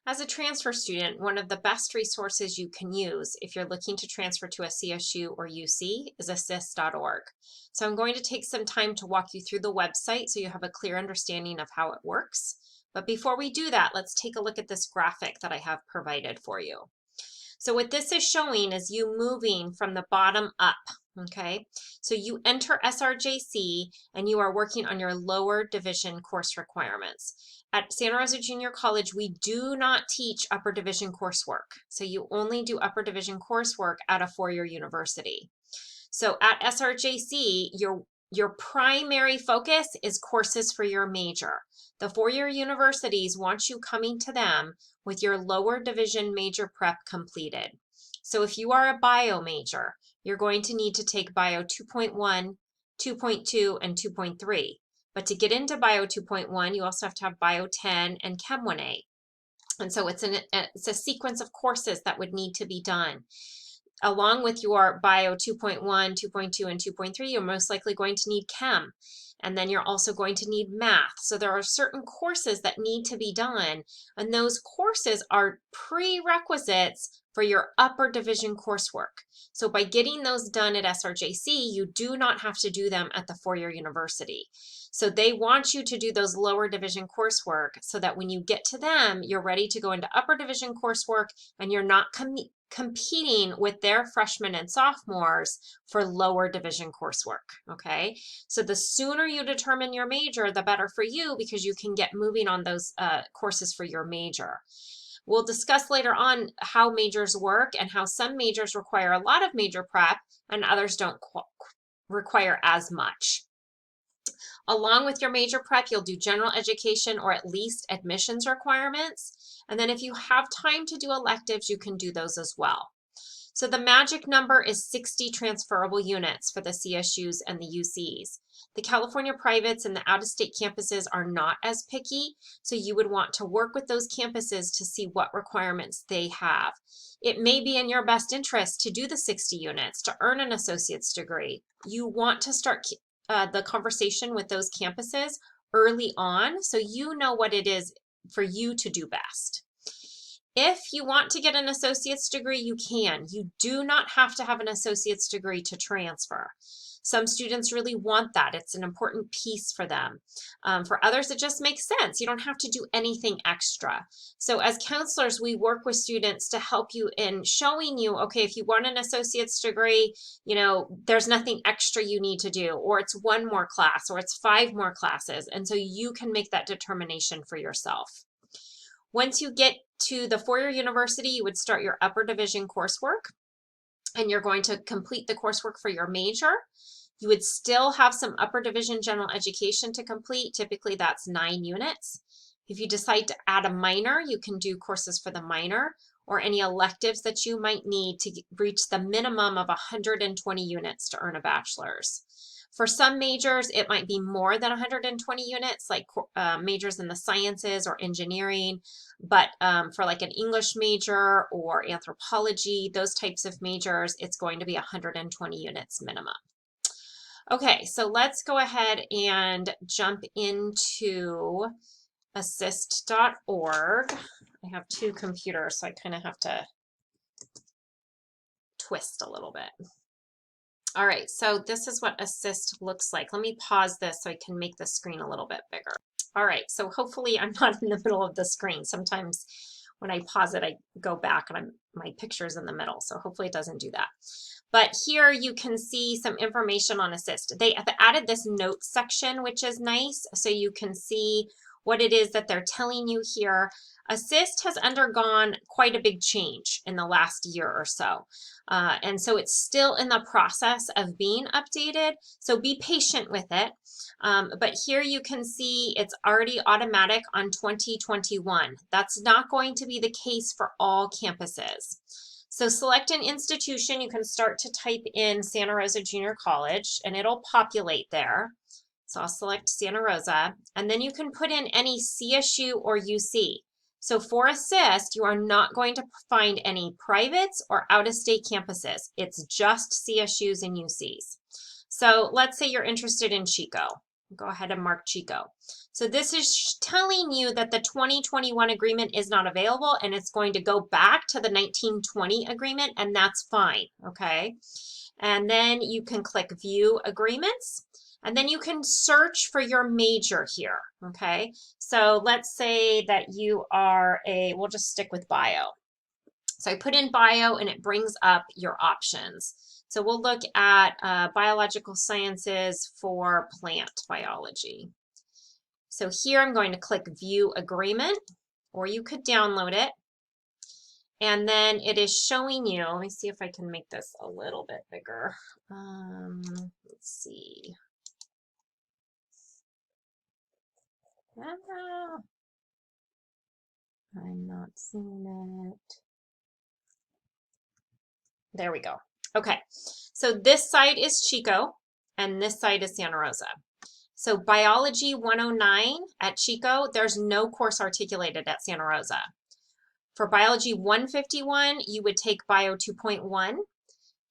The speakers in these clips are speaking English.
As a transfer student, one of the best resources you can use if you're looking to transfer to a CSU or UC is assist.org. So I'm going to take some time to walk you through the website so you have a clear understanding of how it works. But before we do that, let's take a look at this graphic that I have provided for you. So what this is showing is you moving from the bottom up, okay? So you enter SRJC and you are working on your lower division course requirements. At Santa Rosa Junior College, we do not teach upper division coursework. So you only do upper division coursework at a four-year university. So at SRJC, your primary focus is courses for your major. The four-year universities want you coming to them with your lower division major prep completed. So if you are a bio major, you're going to need to take Bio 2.1, 2.2, and 2.3. But to get into Bio 2.1, you also have to have Bio 10 and Chem 1A. And so it's a sequence of courses that would need to be done. Along with your Bio 2.1, 2.2, and 2.3, you're most likely going to need Chem. And then you're also going to need math. So there are certain courses that need to be done, and those courses are prerequisites for your upper division coursework. So by getting those done at SRJC, you do not have to do them at the four-year university. So they want you to do those lower division coursework so that when you get to them, you're ready to go into upper division coursework and you're not competing with their freshmen and sophomores for lower division coursework, okay? So the sooner you determine your major, the better for you because you can get moving on those courses for your major. We'll discuss later on how majors work and how some majors require a lot of major prep and others don't require as much. Along with your major prep, you'll do general education or at least admissions requirements. And then if you have time to do electives, you can do those as well. So the magic number is 60 transferable units for the CSUs and the UCs. The California privates and the out-of-state campuses are not as picky, so you would want to work with those campuses to see what requirements they have. It may be in your best interest to do the 60 units to earn an associate's degree. You want to start the conversation with those campuses early on so you know what it is for you to do best. If you want to get an associate's degree, you can. You do not have to have an associate's degree to transfer. Some students really want that. It's an important piece for them. For others, it just makes sense. You don't have to do anything extra. So as counselors, we work with students to help you in showing you, okay, if you want an associate's degree, you know, there's nothing extra you need to do, or it's one more class, or it's 5 more classes. And so you can make that determination for yourself. Once you get to the four-year university, you would start your upper division coursework, and you're going to complete the coursework for your major. You would still have some upper division general education to complete. Typically, that's 9 units. If you decide to add a minor, you can do courses for the minor or any electives that you might need to reach the minimum of 120 units to earn a bachelor's. For some majors, it might be more than 120 units, like majors in the sciences or engineering, but for like an English major or anthropology, those types of majors, it's going to be 120 units minimum. Okay, so let's go ahead and jump into assist.org. I have 2 computers, so I kind of have to twist a little bit. All right, so this is what assist looks like. Let me pause this so I can make the screen a little bit bigger. All right, so hopefully I'm not in the middle of the screen. Sometimes when I pause it, I go back and my picture's in the middle, so hopefully it doesn't do that. But here you can see some information on assist. They have added this notes section, which is nice, so you can see what it is that they're telling you here. Assist has undergone quite a big change in the last year or so. And so it's still in the process of being updated. So be patient with it. But here you can see it's already automatic on 2021. That's not going to be the case for all campuses. So select an institution. You can start to type in Santa Rosa Junior College and it'll populate there. So I'll select Santa Rosa, and then you can put in any CSU or UC. So for assist, you are not going to find any privates or out-of-state campuses. It's just CSUs and UCs. So let's say you're interested in Chico. Go ahead and mark Chico. So this is telling you that the 2021 agreement is not available and it's going to go back to the 1920 agreement, and that's fine, okay? And then you can click View Agreements, and then you can search for your major here, okay? So let's say that you are we'll just stick with bio. So I put in bio and it brings up your options. So we'll look at biological sciences for plant biology. So here I'm going to click View Agreement, or you could download it. And then it is showing you, let me see if I can make this a little bit bigger. Let's see. I'm not seeing it. There we go. Okay, so this side is Chico and this side is Santa Rosa. So Biology 109 at Chico, there's no course articulated at Santa Rosa. For Biology 151, you would take Bio 2.1.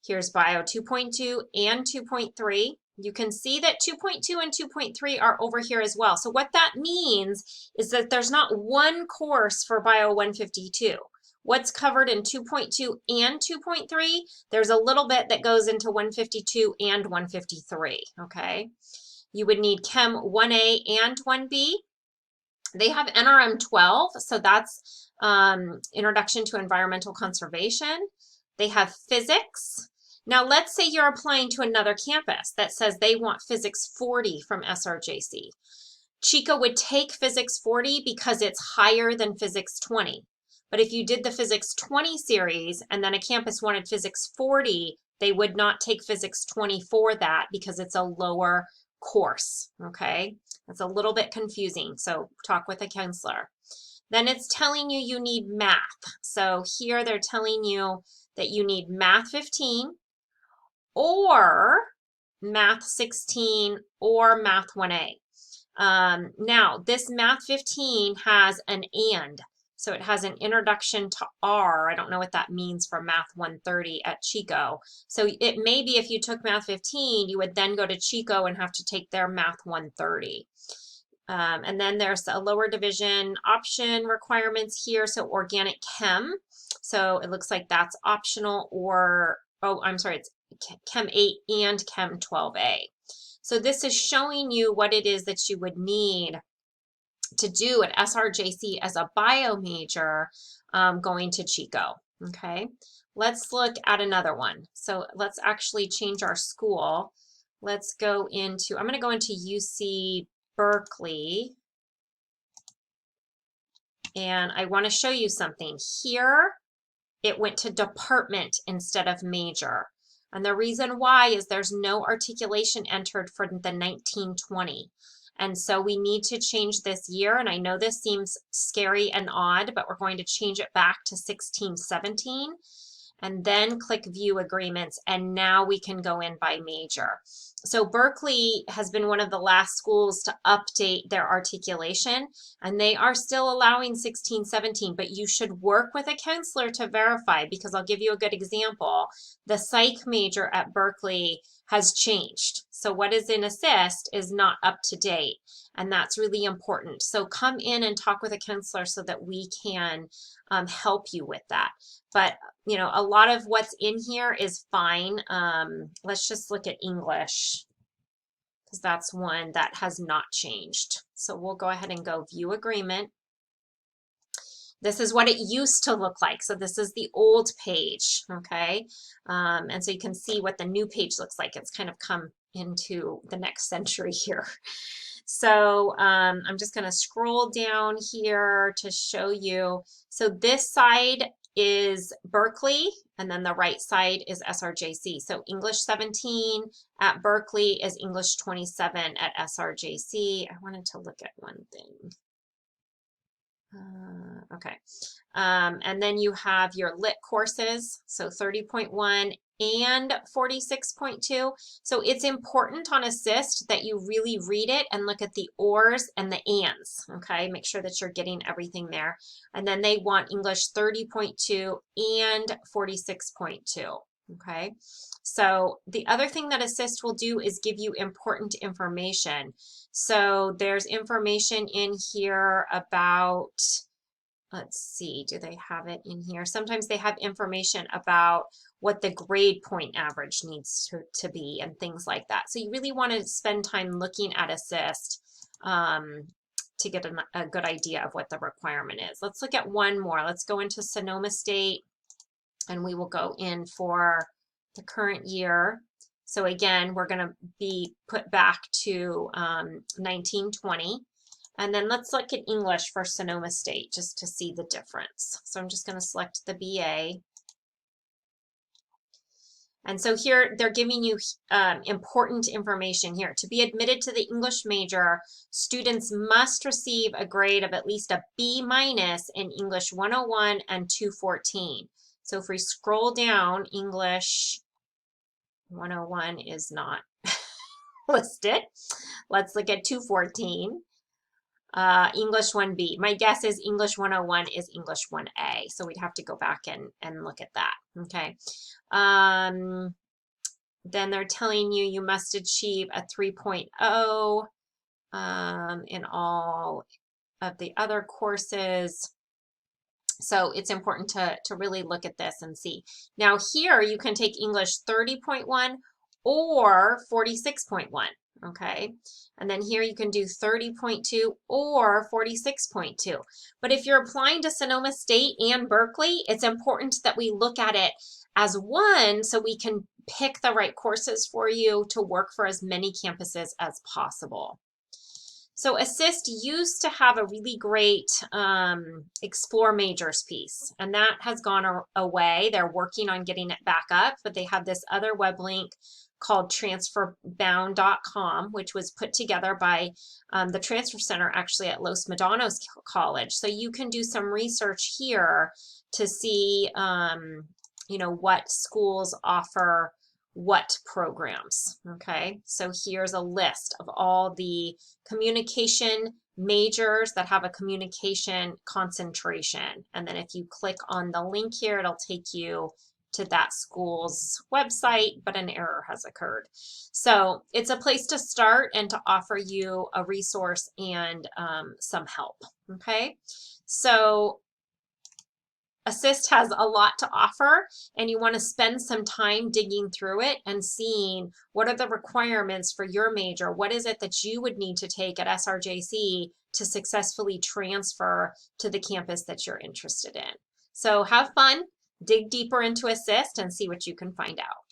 Here's Bio 2.2 and 2.3. You can see that 2.2 and 2.3 are over here as well. So what that means is that there's not one course for Bio 152. What's covered in 2.2 and 2.3, there's a little bit that goes into 152 and 153, okay? You would need Chem 1A and 1B. They have NRM 12, so that's Introduction to Environmental Conservation. They have Physics. Now let's say you're applying to another campus that says they want Physics 40 from SRJC. Chico would take Physics 40 because it's higher than Physics 20. But if you did the Physics 20 series and then a campus wanted Physics 40, they would not take Physics 20 for that because it's a lower course, okay? That's a little bit confusing, so talk with a counselor. Then it's telling you you need math. So here they're telling you that you need Math 15 or Math 16 or Math 1A. Now, this Math 15 has an and. So it has an introduction to R. I don't know what that means for Math 130 at Chico. So it may be if you took Math 15, you would then go to Chico and have to take their Math 130. And then there's a lower division option requirements here. So organic chem. So it looks like that's optional, or, oh, I'm sorry, it's Chem 8 and Chem 12A. So this is showing you what it is that you would need to do at SRJC as a bio major going to Chico, okay? Let's look at another one. So let's actually change our school. Let's go into, I'm going to go into UC Berkeley, and I want to show you something. Here, it went to department instead of major. And the reason why is there's no articulation entered for the 1920. And so we need to change this year, and I know this seems scary and odd, but we're going to change it back to 1617, and then click View Agreements, and now we can go in by major. So Berkeley has been one of the last schools to update their articulation, and they are still allowing 1617, but you should work with a counselor to verify, because I'll give you a good example. The psych major at Berkeley has changed. So what is in ASSIST is not up to date, and that's really important. So come in and talk with a counselor so that we can help you with that. But you know, a lot of what's in here is fine. Let's just look at English, because that's one that has not changed. So we'll go ahead and go View Agreement. This is what it used to look like. So this is the old page, okay? And so you can see what the new page looks like. It's kind of come into the next century here. So I'm just going to scroll down here to show you. So this side is Berkeley, and then the right side is SRJC. So English 17 at Berkeley is English 27 at SRJC. I wanted to look at one thing. Okay. And then you have your lit courses, so 30.1 and 46.2. So it's important on ASSIST that you really read it and look at the ors and the ands, okay? Make sure that you're getting everything there. And then they want English 30.2 and 46.2. Okay, so the other thing that ASSIST will do is give you important information. So there's information in here about, let's see, do they have it in here? Sometimes they have information about what the grade point average needs to be and things like that. So you really want to spend time looking at ASSIST to get a good idea of what the requirement is. Let's look at one more. Let's go into Sonoma State, and we will go in for the current year. So again, we're going to be put back to 1920. And then let's look at English for Sonoma State just to see the difference. So I'm just going to select the BA. And so here they're giving you important information here. To be admitted to the English major, students must receive a grade of at least a B- in English 101 and 214. So if we scroll down, English 101 is not listed. Let's look at 214. English 1B. My guess is English 101 is English 1A. So we'd have to go back and look at that. Okay. Then they're telling you you must achieve a 3.0 in all of the other courses. So it's important to really look at this and see. Now here you can take English 30.1 or 46.1, okay? And then here you can do 30.2 or 46.2. But if you're applying to Sonoma State and Berkeley, it's important that we look at it as one so we can pick the right courses for you to work for as many campuses as possible. So ASSIST used to have a really great Explore Majors piece, and that has gone away. They're working on getting it back up, but they have this other web link called transferbound.com, which was put together by the Transfer Center actually at Los Medanos College. So you can do some research here to see, you know, what schools offer what programs, okay? So here's a list of all the communication majors that have a communication concentration. And then if you click on the link here, it'll take you to that school's website, but an error has occurred. So it's a place to start and to offer you a resource and some help, okay? So ASSIST has a lot to offer, and you want to spend some time digging through it and seeing what are the requirements for your major. What is it that you would need to take at SRJC to successfully transfer to the campus that you're interested in? So have fun, dig deeper into ASSIST, and see what you can find out.